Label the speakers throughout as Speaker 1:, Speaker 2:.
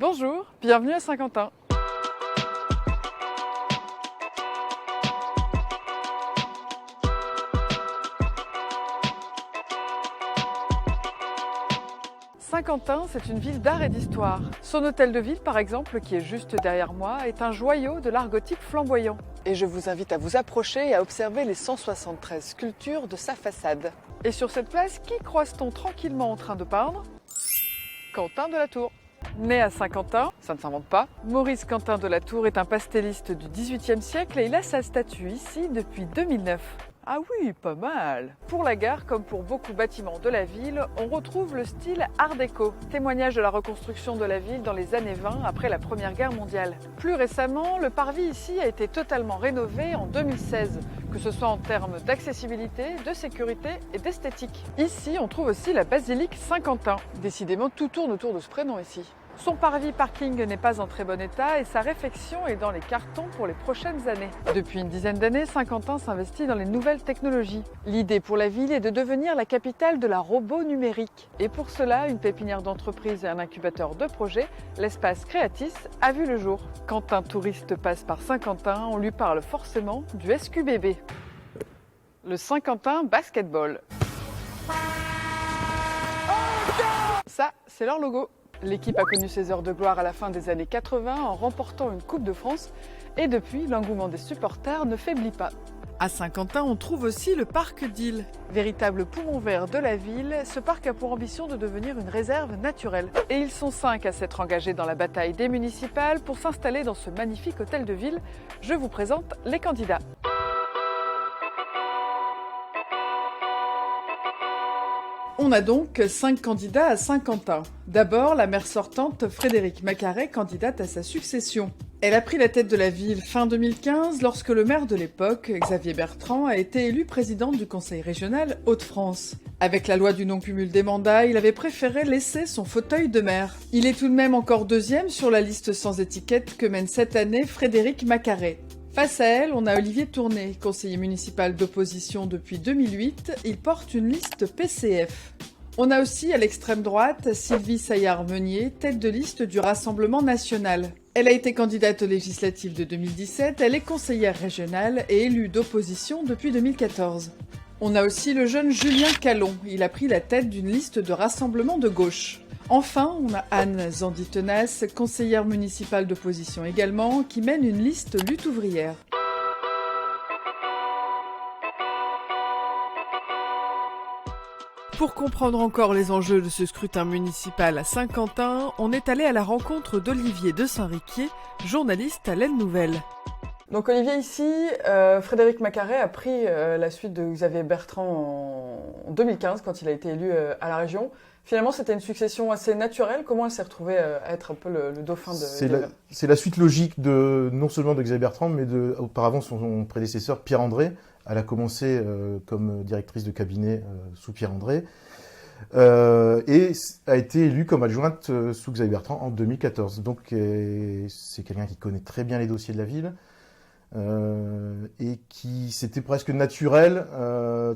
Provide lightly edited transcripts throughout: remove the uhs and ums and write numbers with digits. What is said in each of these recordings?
Speaker 1: Bonjour, bienvenue à Saint-Quentin. Saint-Quentin, c'est une ville d'art et d'histoire. Son hôtel de ville, par exemple, qui est juste derrière moi, est un joyau de l'art gothique flamboyant. Et je vous invite à vous approcher et à observer les 173 sculptures de sa façade. Et sur cette place, qui croise-t-on tranquillement en train de peindre? Quentin de la Tour. Né à Saint-Quentin, ça ne s'invente pas, Maurice Quentin de la Tour est un pastelliste du XVIIIe siècle et il a sa statue ici depuis 2009. Ah oui, pas mal. Pour la gare, comme pour beaucoup de bâtiments de la ville, on retrouve le style Art déco, témoignage de la reconstruction de la ville dans les années 20 après la Première Guerre mondiale. Plus récemment, le parvis ici a été totalement rénové en 2016, que ce soit en termes d'accessibilité, de sécurité et d'esthétique. Ici, on trouve aussi la basilique Saint-Quentin. Décidément, tout tourne autour de ce prénom ici. Son parvis-parking n'est pas en très bon état et sa réfection est dans les cartons pour les prochaines années. Depuis une dizaine d'années, Saint-Quentin s'investit dans les nouvelles technologies. L'idée pour la ville est de devenir la capitale de la robot numérique. Et pour cela, une pépinière d'entreprise et un incubateur de projets, l'espace Creatis, a vu le jour. Quand un touriste passe par Saint-Quentin, on lui parle forcément du SQBB. Le Saint-Quentin Basketball. Ça, c'est leur logo. L'équipe a connu ses heures de gloire à la fin des années 80 en remportant une Coupe de France et depuis, l'engouement des supporters ne faiblit pas. À Saint-Quentin, on trouve aussi le parc d'Île. Véritable poumon vert de la ville, ce parc a pour ambition de devenir une réserve naturelle. Et ils sont 5 à s'être engagés dans la bataille des municipales pour s'installer dans ce magnifique hôtel de ville. Je vous présente les candidats. On a donc 5 candidats à Saint-Quentin. D'abord, la maire sortante Frédérique Macaret, candidate à sa succession. Elle a pris la tête de la ville fin 2015 lorsque le maire de l'époque, Xavier Bertrand, a été élu président du conseil régional Hauts-de-France. Avec la loi du non-cumul des mandats, il avait préféré laisser son fauteuil de maire. Il est tout de même encore deuxième sur la liste sans étiquette que mène cette année Frédérique Macaret. Face à elle, on a Olivier Tourné, conseiller municipal d'opposition depuis 2008. Il porte une liste PCF. On a aussi à l'extrême droite Sylvie Saillard-Meunier, tête de liste du Rassemblement national. Elle a été candidate aux législatives de 2017, elle est conseillère régionale et élue d'opposition depuis 2014. On a aussi le jeune Julien Callon, il a pris la tête d'une liste de rassemblement de gauche. Enfin, on a Anne Zandi-Tenace, conseillère municipale d'opposition également, qui mène une liste lutte ouvrière. Pour comprendre encore les enjeux de ce scrutin municipal à Saint-Quentin, on est allé à la rencontre d'Olivier de Saint-Riquier, journaliste à l'Aile Nouvelle. Donc Olivier, ici, Frédérique Macaret a pris la suite de Xavier Bertrand en 2015, quand il a été élu à la région. Finalement, c'était une succession assez naturelle. Comment elle s'est retrouvée à être un peu le dauphin de...
Speaker 2: C'est la suite logique non seulement de Xavier Bertrand, mais auparavant son prédécesseur Pierre André. Elle a commencé comme directrice de cabinet sous Pierre André et a été élue comme adjointe sous Xavier Bertrand en 2014. Donc c'est quelqu'un qui connaît très bien les dossiers de la ville et qui c'était presque naturel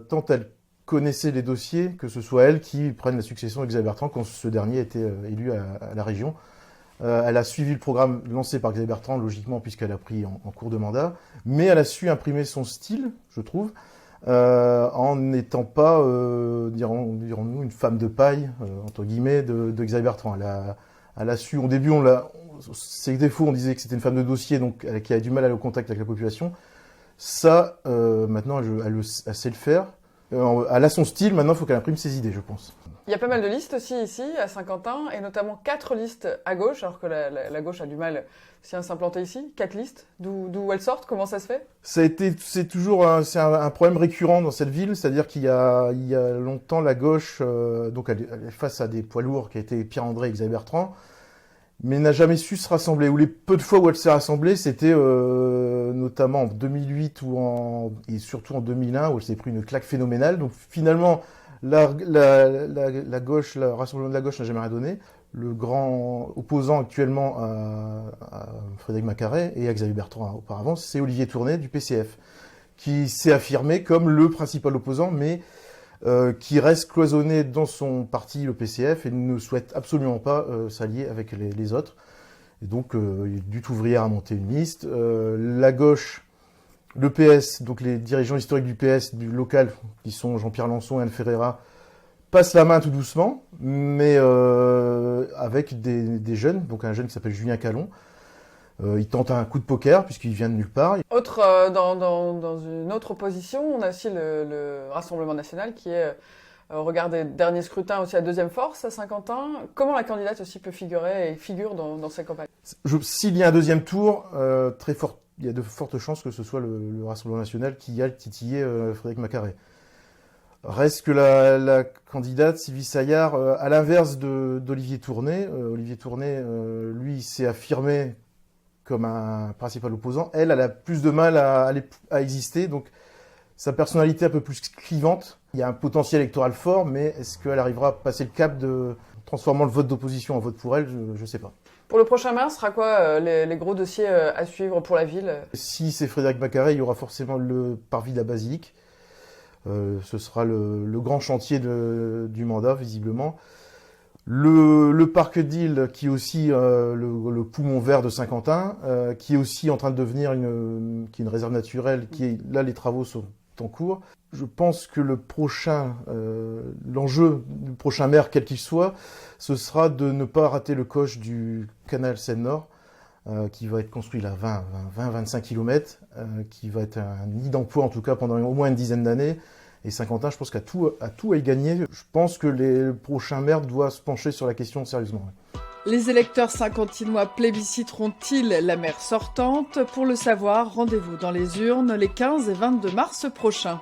Speaker 2: tant elle connaissait les dossiers, que ce soit elle qui prenne la succession de Xavier Bertrand quand ce dernier était élu à la région. Elle a suivi le programme lancé par Xavier Bertrand, logiquement, puisqu'elle a pris en cours de mandat, mais elle a su imprimer son style, je trouve, en n'étant pas, dirons-nous, une femme de paille, entre guillemets, de Xavier Bertrand. Elle a su, au début, ses défauts, on disait que c'était une femme de dossier, donc qui a du mal à aller au contact avec la population. Ça, maintenant, elle sait le faire. Elle a son style, maintenant il faut qu'elle imprime ses idées, je pense.
Speaker 1: Il y a pas mal de listes aussi ici, à Saint-Quentin, et notamment 4 listes à gauche, alors que la gauche a du mal aussi à s'implanter ici. 4 listes, d'où elles sortent, comment ça se fait?
Speaker 2: C'est toujours un problème récurrent dans cette ville, c'est-à-dire qu'il y a longtemps la gauche, donc elle est face à des poids lourds qui étaient Pierre André et Xavier Bertrand, mais n'a jamais su se rassembler. Ou les peu de fois où elle s'est rassemblée, c'était notamment en 2008 et surtout en 2001 où elle s'est pris une claque phénoménale. Donc finalement, la gauche, le rassemblement de la gauche n'a jamais rien donné. Le grand opposant actuellement à Frédérique Macaret et à Xavier Bertrand auparavant, c'est Olivier Tourné du PCF, qui s'est affirmé comme le principal opposant, mais qui reste cloisonné dans son parti, le PCF, et ne souhaite absolument pas s'allier avec les autres. Et donc, Lutte ouvrière a monté une liste. La gauche, le PS, donc les dirigeants historiques du PS, du local, qui sont Jean-Pierre Lançon et Anne Ferreira, passent la main tout doucement, mais avec des jeunes, donc un jeune qui s'appelle Julien Callon. Il tente un coup de poker, puisqu'il vient de nulle part.
Speaker 1: Dans une autre opposition, on a aussi le Rassemblement national qui est, au regard des derniers scrutins, aussi la deuxième force à Saint-Quentin. Comment la candidate aussi peut figurer et figure dans ces campagnes?
Speaker 2: S'il y a un deuxième tour, il y a de fortes chances que ce soit le Rassemblement national qui aille titiller Frédéric Macquaret. Reste que la candidate, Sylvie Saillard, à l'inverse d'Olivier Tournet, lui, s'est affirmé comme un principal opposant. Elle a plus de mal à exister, donc sa personnalité un peu plus clivante. Il y a un potentiel électoral fort, mais est-ce qu'elle arrivera à passer le cap de transformant le vote d'opposition en vote pour elle? Je ne sais pas.
Speaker 1: Pour le prochain maire, ce sera quoi les gros dossiers à suivre pour la ville?
Speaker 2: Si c'est Frédéric Macquaret, il y aura forcément le parvis de la Basilique. Ce sera le grand chantier du mandat, visiblement. Le parc d'Île, qui est aussi le poumon vert de Saint-Quentin, qui est aussi en train de devenir une réserve naturelle, là les travaux sont en cours. Je pense que l'enjeu du prochain maire, quel qu'il soit, ce sera de ne pas rater le coche du canal Seine-Nord, qui va être construit là 20-25 km, qui va être un nid d'emploi en tout cas pendant au moins une dizaine d'années. Et Saint-Quentin, je pense qu'à tout à y gagner. Je pense que les prochains maires doivent se pencher sur la question sérieusement.
Speaker 1: Les électeurs saint-quentinois plébisciteront-ils la maire sortante? Pour le savoir, rendez-vous dans les urnes les 15 et 22 mars prochains.